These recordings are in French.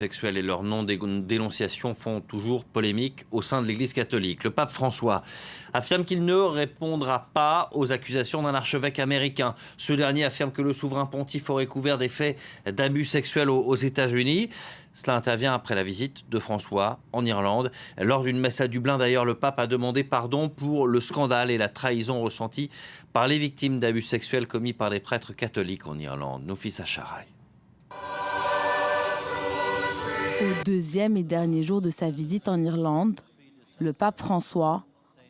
Sexuels et leur non-dénonciation font toujours polémique au sein de l'Église catholique. Le pape François affirme qu'il ne répondra pas aux accusations d'un archevêque américain. Ce dernier affirme que le souverain pontife aurait couvert des faits d'abus sexuels aux États-Unis. Cela intervient après la visite de François en Irlande. Lors d'une messe à Dublin, d'ailleurs, le pape a demandé pardon pour le scandale et la trahison ressentis par les victimes d'abus sexuels commis par des prêtres catholiques en Irlande. Nofisa Charay. Au deuxième et dernier jour de sa visite en Irlande, le pape François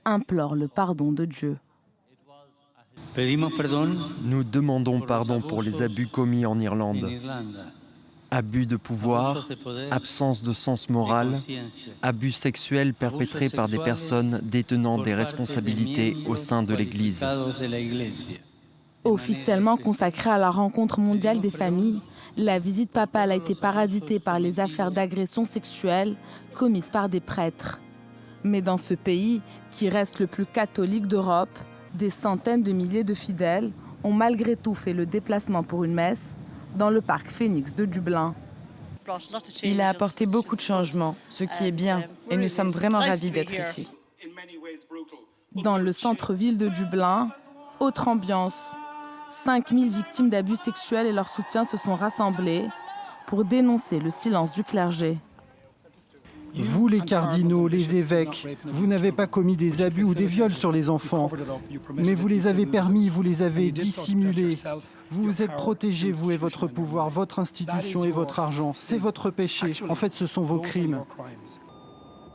implore le pardon de Dieu. Nous demandons pardon pour les abus commis en Irlande. Abus de pouvoir, absence de sens moral, abus sexuels perpétrés par des personnes détenant des responsabilités au sein de l'Église. Officiellement consacrée à la rencontre mondiale des familles, la visite papale a été parasitée par les affaires d'agression sexuelle commises par des prêtres. Mais dans ce pays, qui reste le plus catholique d'Europe, des centaines de milliers de fidèles ont malgré tout fait le déplacement pour une messe dans le parc Phoenix de Dublin. Il a apporté beaucoup de changements, ce qui est bien, et nous sommes vraiment ravis d'être ici. Dans le centre-ville de Dublin, autre ambiance. 5000 victimes d'abus sexuels et leurs soutiens se sont rassemblés pour dénoncer le silence du clergé. Vous, les cardinaux, les évêques, vous n'avez pas commis des abus ou des viols sur les enfants, mais vous les avez permis, vous les avez dissimulés. Vous vous êtes protégés, vous et votre pouvoir, votre institution et votre argent. C'est votre péché. En fait, ce sont vos crimes.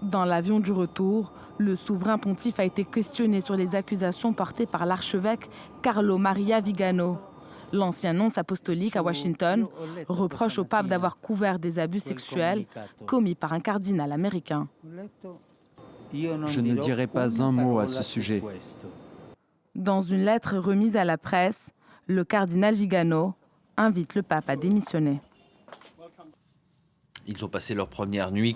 Dans l'avion du retour, le souverain pontife a été questionné sur les accusations portées par l'archevêque Carlo Maria Vigano. L'ancien nonce apostolique à Washington reproche au pape d'avoir couvert des abus sexuels commis par un cardinal américain. Je ne dirai pas un mot à ce sujet. Dans une lettre remise à la presse, le cardinal Vigano invite le pape à démissionner. Ils ont passé leur première nuit